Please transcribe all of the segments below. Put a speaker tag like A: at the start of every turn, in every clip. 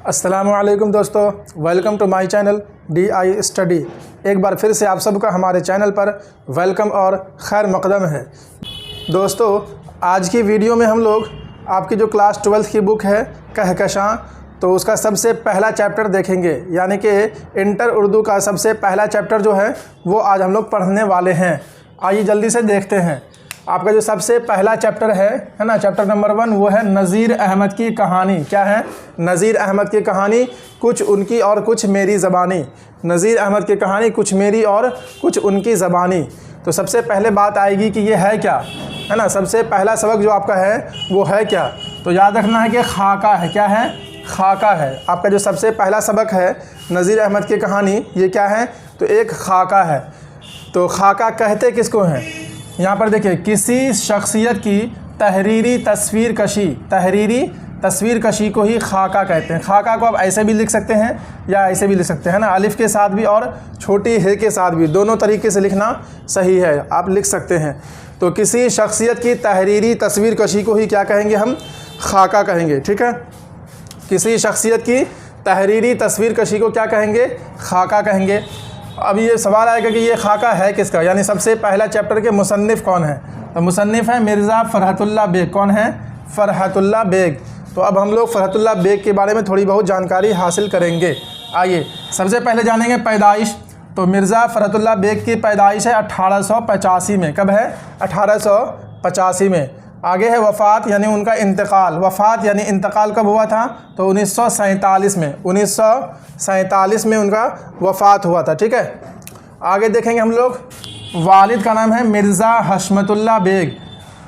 A: अस्सलामुअलैकुम दोस्तों, welcome to my channel DI study. एक बार फिर से आप सबका हमारे चैनल पर वेलकम और खैर मकदम है। दोस्तों, आज की वीडियो में हम लोग आपकी जो क्लास 12th की बुक है कहकशां, तो उसका सबसे पहला चैप्टर देखेंगे, यानी कि इंटर उर्दू का सबसे पहला चैप्टर जो है वो आज हम लोग पढ़ने वाले हैं। आइए जल्दी से देखते हैं। आपका जो सबसे पहला चैप्टर है ना, चैप्टर नंबर 1, वो है नज़ीर अहमद की कहानी। क्या है? नज़ीर अहमद की कहानी, कुछ उनकी और कुछ मेरी ज़बानी। नज़ीर अहमद की कहानी, कुछ मेरी और कुछ उनकी ज़बानी। तो सबसे पहले बात आएगी कि ये है क्या, है ना। सबसे पहला सबक जो आपका है वो है क्या, तो याद रखना है कि खाका है। क्या है? खाका है। आपका जो सबसे पहला सबक है नज़ीर अहमद की कहानी, ये क्या है? तो एक खाका है। तो खाका कहते किसको हैं? यहाँ पर देखिए, किसी शख्सियत की तहरीरी तस्वीर कशी को ही खाका कहते हैं। खाका को आप ऐसे भी लिख सकते हैं या ऐसे भी लिख सकते हैं ना, अलिफ के साथ भी और छोटी हे के साथ भी, दोनों तरीके से लिखना सही है, आप लिख सकते हैं। तो किसी शख्सियत की तहरीरी तस्वीर कशी को ही क्या कहेंगे? हम खाका कहेंगे। ठीक है, किसी शख्सियत की तहरीरी तस्वीर कशी को क्या कहेंगे? खाका कहेंगे। अब ये सवाल आएगा कि ये खाका है किसका, यानी सबसे पहला चैप्टर के मुसन्निफ़ कौन है? तो मुसन्निफ़ है मिर्ज़ा फ़रहतुल्लाह बेग। कौन है? फ़रहतुल्लाह बेग। तो अब हम लोग फ़रहतुल्लाह बेग के बारे में थोड़ी बहुत जानकारी हासिल करेंगे। आइए सबसे पहले जानेंगे पैदाइश। तो मिर्ज़ा फ़रहतुल्लाह बेग की पैदाइश है 1885 में। कब है? 1885 में। आगे है वफ़ात, यानी उनका इंतकाल। वफ़ात यानी इंतकाल कब हुआ था? तो 1947 में। 1947 में उनका वफ़ात हुआ था। ठीक है, आगे देखेंगे हम लोग। वालिद का नाम है मिर्ज़ा हशमतुल्लाह बेग।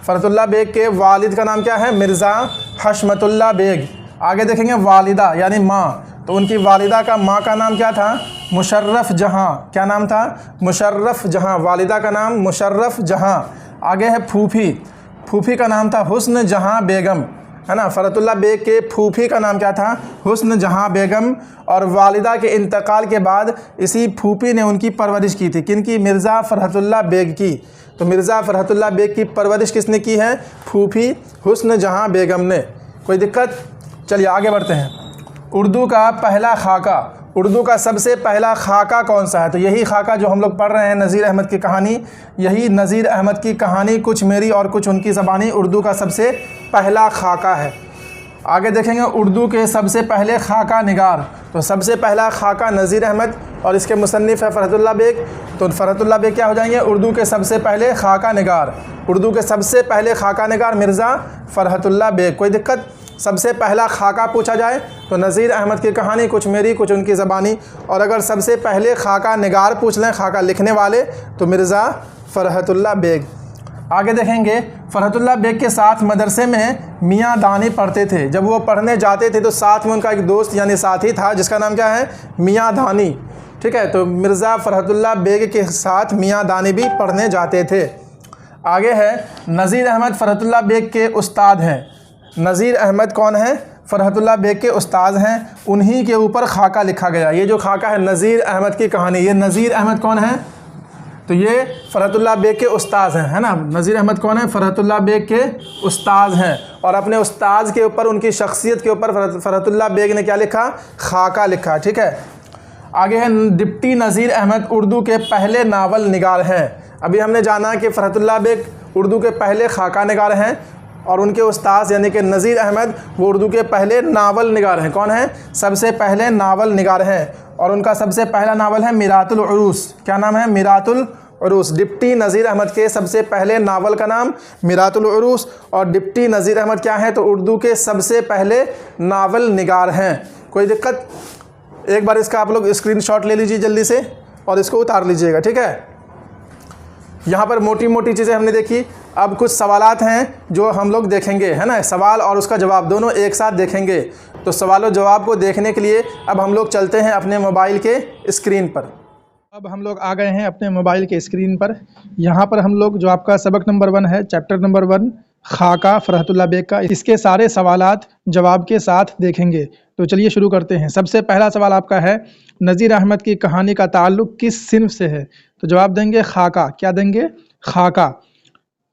A: फ़रहतुल्लाह बेग के वालिद का नाम क्या है? मिर्ज़ा हशमतुल्लाह बेग। आगे देखेंगे वालिदा यानी माँ। तो उनकी वालिदा का माँ का नाम क्या था? मुशर्रफ जहाँ। क्या नाम था? मुशर्रफ जहाँ। वालिदा का नाम मुशर्रफ जहाँ। आगे है फूफी। फूफी का नाम था हुस्न जहाँ बेगम, है ना। फ़रहतुल्लाह बेग के फूफी का नाम क्या था? हुस्न जहाँ बेगम। और वालिदा के इंतकाल के बाद इसी फूफी ने उनकी परवरिश की थी। किनकी? मिर्ज़ा फ़रहतुल्लाह बेग की। तो मिर्ज़ा फ़रहतुल्लाह बेग की परवरिश किसने की है? फूफी हुस्न जहाँ बेगम ने। कोई दिक्कत? चलिए आगे बढ़ते हैं। उर्दू का पहला खाका। उर्दू का सबसे पहला खाका कौन सा है? तो यही खाका जो हम लोग पढ़ रहे हैं, नज़ीर अहमद की कहानी। यही नज़ीर अहमद की कहानी, कुछ मेरी और कुछ उनकी ज़बानी, उर्दू का सबसे पहला खाका है। आगे देखेंगे उर्दू के सबसे पहले खाका निगार। तो सबसे पहला खाका नज़ीर अहमद और इसके मुसन्निफ़ है फ़रहतुल्लाह बेग। तो फ़रहतुल्लाह बेग क्या हो जाएंगे? उर्दू के सबसे पहले खाका निगार। उर्दू के सबसे पहले खाका निगार मिर्ज़ा फ़रहतुल्लाह बेग। कोई दिक्कत? सबसे पहला खाका पूछा जाए तो नज़ीर अहमद की कहानी, कुछ मेरी कुछ उनकी ज़बानी। और अगर सबसे पहले खाका निगार पूछ लें, खाका लिखने वाले, तो मिर्ज़ा फ़रहतुल्लाह बेग। आगे देखेंगे फ़रहतुल्लाह बेग के साथ मदरसे में मियाँ दानी पढ़ते थे। जब वो पढ़ने जाते थे तो साथ में उनका एक दोस्त यानी साथी था जिसका नाम क्या है? मियाँ दानी। ठीक है, तो मिर्ज़ा फ़रहतुल्लाह बेग के साथ मियाँ दानी भी पढ़ने जाते थे। आगे है नज़ीर अहमद फ़रहतुल्लाह बेग के उस्ताद हैं। नज़ीर अहमद कौन है? फ़रहतुल्लाह बेग के उस्ताद हैं। उन्हीं के ऊपर खाका लिखा गया। ये जो खाका है नज़ीर अहमद की कहानी, ये नज़ीर अहमद कौन है? तो ये फ़रहतुल्लाह बेग के उस्ताद हैं, है ना। नज़ीर अहमद कौन है? फ़रहतुल्लाह बेग के उस्ताद हैं। और अपने उस्ताद के ऊपर, उनकी शख्सियत के ऊपर फ़रहतुल्लाह बेग ने क्या लिखा? खाका लिखा। ठीक है, आगे है डिप्टी नज़ीर अहमद उर्दू के पहले नावल निगार हैं। अभी हमने जाना कि फ़रहतुल्लाह बेग उर्दू के पहले खाका निगार हैं और उनके उस्ताद यानी कि नज़ीर अहमद वो उर्दू के पहले नावल निगार हैं। कौन है? सबसे पहले नावल निगार हैं। और उनका सबसे पहला नावल है मिरातुल उरूस। क्या नाम है? मिरातुल उरूस। डिप्टी नज़ीर अहमद के सबसे पहले नावल का नाम मिरातुल उरूस। और डिप्टी नज़ीर अहमद क्या है? तो उर्दू के सबसे पहले नावल निगार हैं। कोई दिक्कत? एक बार इसका आप लोग स्क्रीनशॉट ले लीजिए जल्दी से और इसको उतार लीजिएगा। ठीक है, यहाँ पर मोटी मोटी चीज़ें हमने देखी। अब कुछ सवालात हैं जो हम लोग देखेंगे, है ना। सवाल और उसका जवाब दोनों एक साथ देखेंगे। तो सवाल और जवाब को देखने के लिए अब हम लोग चलते हैं अपने मोबाइल के स्क्रीन पर। अब हम लोग आ गए हैं अपने मोबाइल के स्क्रीन पर। यहाँ पर हम लोग जो आपका सबक नंबर 1 है, चैप्टर नंबर 1 खाका फ़रहतुल्लाह बेग का, इसके सारे सवालात जवाब के साथ देखेंगे। तो चलिए शुरू करते हैं। सबसे पहला सवाल आपका है, नज़ीर अहमद की कहानी का ताल्लुक़ किस सिन्फ से है? तो जवाब देंगे खाका। क्या देंगे? खाका।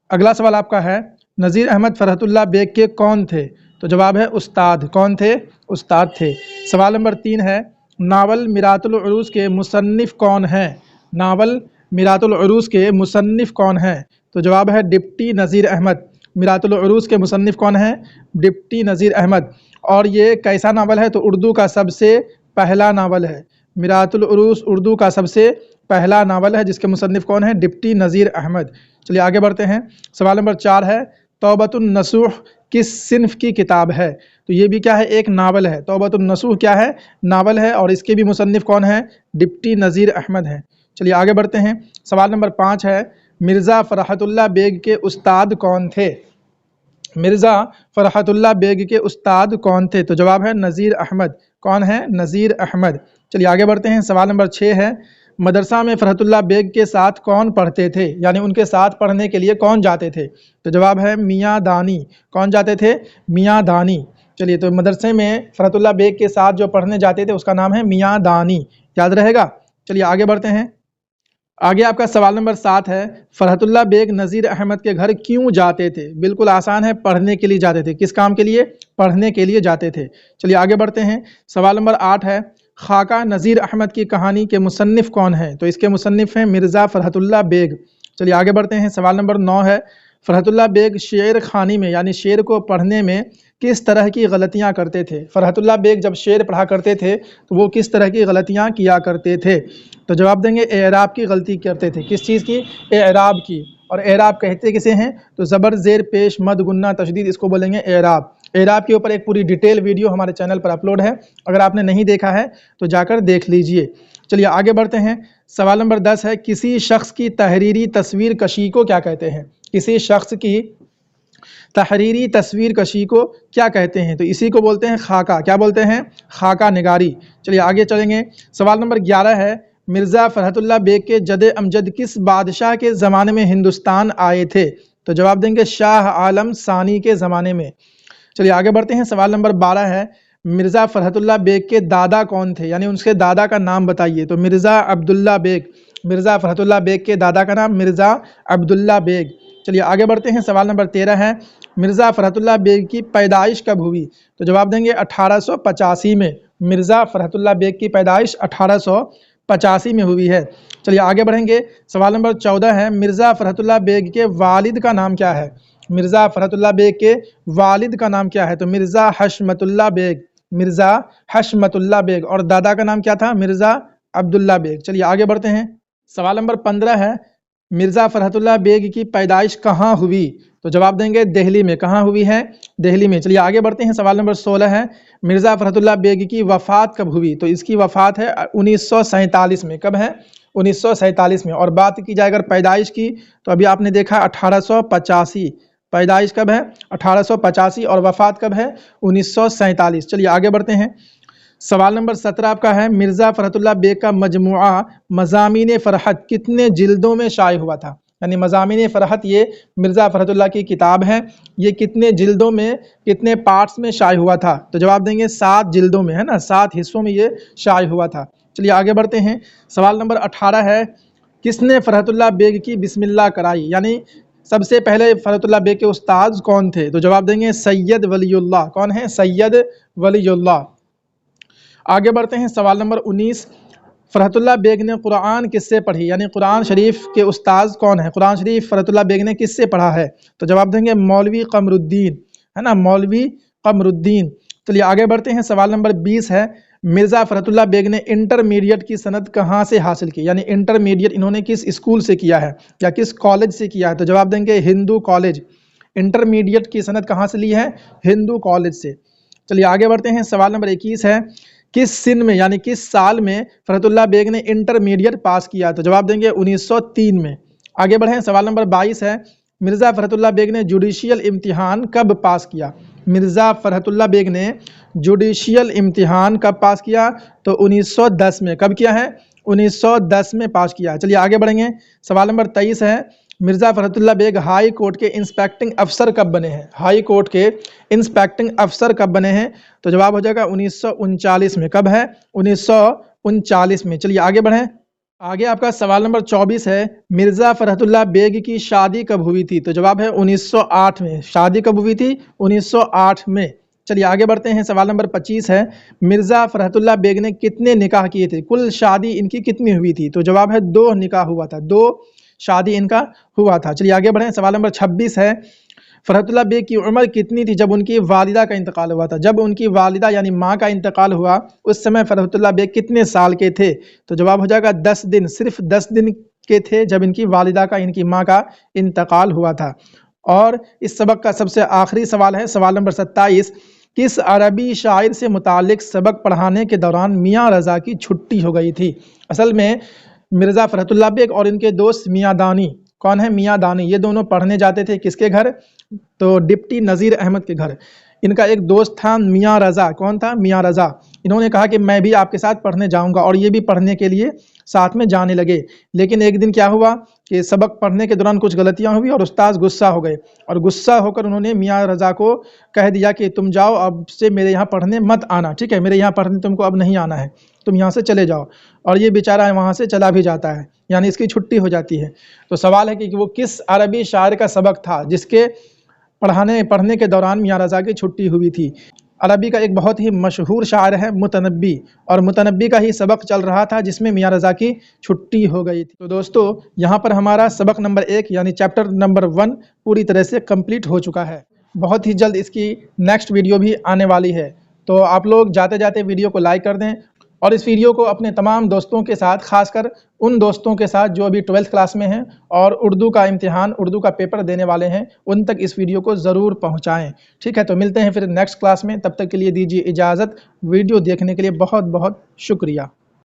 A: अगला सवाल आपका है, नज़ीर अहमद फ़रहतुल्लाह बेग के कौन थे? तो जवाब है उस्ताद। कौन थे?
B: उस्ताद थे। सवाल नंबर 3 है, नावल मिरातुल उरूस के मुसन्निफ कौन हैं? नावल मिरातुल उरूस के मुसन्निफ कौन हैं? तो जवाब है डिप्टी नज़ीर अहमद। मिरातुल उरूस के मुसन्निफ कौन हैं? डिप्टी नज़ीर अहमद। और ये कैसा नावल है? तो उर्दू का सबसे पहला नावल है। मिरातुल उरूस उर्दू का सबसे पहला नावल है जिसके मुसन्निफ कौन है? डिप्टी नज़ीर अहमद। चलिए आगे बढ़ते हैं। सवाल नंबर 4 है, तौबतुन नसूह किस सिन्फ की किताब है? तो ये भी क्या है? एक नावल है। तौबतुन नसूह क्या है? नावल है, और इसके भी मुसन्निफ कौन है? डिप्टी नज़ीर अहमद है। चलिए आगे बढ़ते हैं। सवाल नंबर 5 है, मिर्ज़ा फ़रहतुल्लाह बेग के उस्ताद कौन थे? मिर्ज़ा फ़रहतुल्लाह बेग के उस्ताद कौन थे? तो जवाब है नज़ीर अहमद। कौन है? नज़ीर अहमद। चलिए आगे बढ़ते हैं। सवाल नंबर 6 है, मदरसा में फ़रहतुल्लाह बेग के साथ कौन पढ़ते थे? यानी उनके साथ पढ़ने के लिए कौन जाते थे? तो जवाब है मियाँ दानी। कौन जाते थे? मियाँ दानी। चलिए, तो मदरसे में फ़रहतुल्लाह बेग के साथ जो पढ़ने जाते थे उसका नाम है मियाँ दानी। याद रहेगा। चलिए आगे बढ़ते हैं। आगे आपका सवाल नंबर 7 है, फ़रहतुल्लाह बेग नज़ीर अहमद के घर क्यों जाते थे? बिल्कुल आसान है, पढ़ने के लिए जाते थे। किस काम के लिए? पढ़ने के लिए जाते थे। चलिए आगे बढ़ते हैं। सवाल नंबर 8 है, खाका नज़ीर अहमद की कहानी के मुसन्निफ कौन है? तो इसके मुसन्निफ हैं मिर्ज़ा फ़रहतुल्लाह बेग। चलिए आगे बढ़ते हैं। सवाल नंबर 9 है, फ़रहतुल्लाह बेग शेर खानी में यानी शेर को पढ़ने में किस तरह की गलतियां करते थे? फ़रहतुल्लाह बेग जब शेर पढ़ा करते थे तो वो किस तरह की गलतियां किया करते थे? तो जवाब देंगे एराब की गलती करते थे। किस चीज़ की? एराब की। और एराब कहते किसे हैं? तो ज़बर ज़ेर पेश मद गुन्ना तशदीद, इसको बोलेंगे एराब। एराब के ऊपर एक पूरी डिटेल वीडियो हमारे चैनल पर अपलोड है, अगर आपने नहीं देखा है तो जाकर देख लीजिए। चलिए आगे बढ़ते हैं। सवाल नंबर 10 है, किसी शख्स की तहरीरी तस्वीर कशी को क्या कहते हैं? किसी शख्स की तहरीरी तस्वीर कशी को क्या कहते हैं? तो इसी को बोलते हैं खाका। क्या बोलते हैं? खाका निगारी। चलिए आगे चलेंगे। सवाल नंबर 11 है, मिर्ज़ा फ़रहतुल्लाह बेग के जद अमजद किस बादशाह के ज़माने में हिंदुस्तान आए थे? तो जवाब देंगे शाह आलम सानी के ज़माने में। चलिए आगे बढ़ते हैं। सवाल नंबर 12 है, मिर्ज़ा फ़रहतुल्लाह बेग के दादा कौन थे? यानी उनके दादा का नाम बताइए। तो मिर्ज़ा अब्दुल्ला बेग। मिर्ज़ा फ़रहतुल्लाह बेग के दादा का नाम मिर्ज़ा अब्दुल्ला बेग। चलिए आगे बढ़ते हैं। सवाल नंबर 13 है, मिर्ज़ा फ़रहतुल्लाह बेग की पैदाइश कब हुई? तो जवाब देंगे 1885 में। मिर्ज़ा फ़रहतुल्लाह बेग की पैदाइश 1885 में हुई है। चलिए आगे बढ़ेंगे। सवाल नंबर 14 है, मिर्ज़ा फ़रहतुल्लाह बेग के वालिद का नाम क्या है? मिर्ज़ा फ़रहतुल्लाह बेग के वालिद का नाम क्या है? तो मिर्ज़ा हशमतुल्लाह बेग। मिर्ज़ा हशमतुल्लाह बेग। और दादा का नाम क्या था? मिर्ज़ा अब्दुल्ला बेग। चलिए आगे बढ़ते हैं। सवाल नंबर 15 है, मिर्ज़ा फ़रहतुल्लाह बेग की पैदाइश कहाँ हुई? तो जवाब देंगे दिल्ली में। कहाँ हुई है? दिल्ली में। चलिए आगे बढ़ते हैं। सवाल नंबर 16 है, मिर्ज़ा फ़रहतुल्लाह बेग की वफ़ात कब हुई? तो इसकी वफ़ात है 1947 में। कब है? 1947 में। और बात की जाए अगर पैदाइश की, तो अभी आपने देखा 1885। पैदाइश कब है? 1885। और वफ़ात कब है? 1947। चलिए आगे बढ़ते हैं। सवाल नंबर 17 आपका है, मिर्ज़ा फ़रहतुल्लाह बेग का मजमुआ मज़ामीन फ़रहत कितने जिल्दों में शाये हुआ था? यानी मज़ामीन फ़रहत ये मिर्ज़ा फ़रहतुल्लाह की किताब है, ये कितने जिल्दों में, कितने पार्ट्स में शाये हुआ था? तो जवाब देंगे 7 जिल्दों में, है ना, 7 हिस्सों में ये शाये हुआ था। चलिए आगे बढ़ते हैं। सवाल नंबर 18 है, किसने फ़रहतुल्लाह बेग की बिस्मिल्लाह कराई? यानी सबसे पहले फ़रहतुल्लाह बेग के उस्ताद कौन थे? तो जवाब देंगे सैयद वलीउल्लाह। कौन है? सैयद वलीउल्लाह। आगे बढ़ते हैं। सवाल नंबर 19, फ़रहतुल्लाह बेग ने कुरान किससे पढ़ी? यानी कुरान शरीफ के उस्ताद कौन है? कुरान शरीफ फ़रहतुल्लाह बेग ने किससे पढ़ा है? तो जवाब देंगे मौलवी क़मरुद्दीन, है ना, मौलवी क़मरुद्दीन। चलिए आगे बढ़ते हैं। सवाल नंबर 20 है, मिर्ज़ा फ़रहतुल्लाह बेग ने इंटरमीडिएट की सनद कहाँ से हासिल की? यानी इंटरमीडिएट इन्होंने किस स्कूल से किया है या किस कॉलेज से किया है? तो जवाब देंगे हिंदू कॉलेज। इंटरमीडिएट की सनद कहाँ से ली है? हिंदू कॉलेज से। चलिए आगे बढ़ते हैं। सवाल नंबर 21 है, किस सिन में यानी किस साल में फ़रहतुल्लाह बेग ने इंटरमीडिएट पास किया? तो जवाब देंगे 1903 में। आगे बढ़ें। सवाल नंबर 22 है, मिर्ज़ा फ़रहतुल्लाह बेग ने जुडिशियल इम्तिहान कब पास किया? मिर्ज़ा फ़रहतुल्लाह बेग ने जुडिशियल इम्तिहान कब पास किया? तो 1910 में। कब किया है? 1910 में पास किया। चलिए आगे बढ़ेंगे। सवाल नंबर 23 है, मिर्ज़ा फ़रहतुल्लाह बेग हाई कोर्ट के इंस्पेक्टिंग अफसर कब बने हैं? हाई कोर्ट के इंस्पेक्टिंग अफसर कब बने हैं? तो जवाब हो जाएगा 1939 में। कब है? 1939 में। चलिए आगे बढ़ें। आगे आपका सवाल नंबर 24 है, मिर्ज़ा फ़रहतुल्लाह बेग की शादी कब हुई थी? तो जवाब है 1908 में। शादी कब हुई थी? 1908 में। चलिए आगे बढ़ते हैं। सवाल नंबर 25 है, मिर्ज़ा फ़रहतुल्लाह बेग ने कितने निकाह किए थे? कुल शादी इनकी कितनी हुई थी? तो जवाब है 2 निकाह हुआ था, 2 शादी इनका हुआ था। चलिए आगे बढ़ें। सवाल नंबर 26 है, फ़रहतुल्लाह बेग की उम्र कितनी थी जब उनकी वालिदा का इंतकाल हुआ था? जब उनकी वालिदा यानी माँ का इंतकाल हुआ उस समय फ़रहतुल्लाह बेग कितने साल के थे? तो जवाब हो जाएगा 10 दिन, सिर्फ 10 दिन के थे जब इनकी वालिदा का, इनकी माँ का इंतकाल हुआ था। और इस सबक का सबसे आखिरी सवाल है, सवाल नंबर 27, किस अरबी शायर से मुतालिक सबक पढ़ाने के दौरान मियाँ रज़ा की छुट्टी हो गई थी? असल में मिर्ज़ा फ़रहतुल्लाह बेग और इनके दोस्त मियाँ दानी, कौन है? मियाँ दानी, ये दोनों पढ़ने जाते थे किसके घर? तो डिप्टी नज़ीर अहमद के घर। इनका एक दोस्त था मियाँ रज़ा, कौन था? मियाँ रज़ा। इन्होंने कहा कि मैं भी आपके साथ पढ़ने जाऊंगा, और ये भी पढ़ने के लिए साथ में जाने लगे। लेकिन एक दिन क्या हुआ कि सबक पढ़ने के दौरान कुछ गलतियां हुई और उस्ताद गुस्सा हो गए, और गुस्सा होकर उन्होंने मियाँ रज़ा को कह दिया कि तुम जाओ, अब से मेरे यहाँ पढ़ने मत आना, ठीक है? मेरे यहाँ पढ़ने तुमको अब नहीं आना है, तुम यहाँ से चले जाओ। और ये बेचारा वहाँ से चला भी जाता है, यानी इसकी छुट्टी हो जाती है। तो सवाल है कि वो किस अरबी शायर का सबक था जिसके पढ़ने के दौरान मियाँ रज़ा की छुट्टी हुई थी? अरबी का एक बहुत ही मशहूर शायर है मुतनब्बी, और मुतनब्बी का ही सबक चल रहा था जिसमें मियाँ रज़ा की छुट्टी हो गई थी। तो दोस्तों यहाँ पर हमारा सबक नंबर 1 यानी चैप्टर नंबर 1 पूरी तरह से कंप्लीट हो चुका है। बहुत ही जल्द इसकी नेक्स्ट वीडियो भी आने वाली है, तो आप लोग जाते जाते वीडियो को लाइक कर दें, और इस वीडियो को अपने तमाम दोस्तों के साथ, खासकर उन दोस्तों के साथ जो अभी 12th क्लास में हैं और उर्दू का इम्तिहान, उर्दू का पेपर देने वाले हैं, उन तक इस वीडियो को ज़रूर पहुंचाएं। ठीक है, तो मिलते हैं फिर नेक्स्ट क्लास में, तब तक के लिए दीजिए इजाज़त। वीडियो देखने के लिए बहुत बहुत शुक्रिया।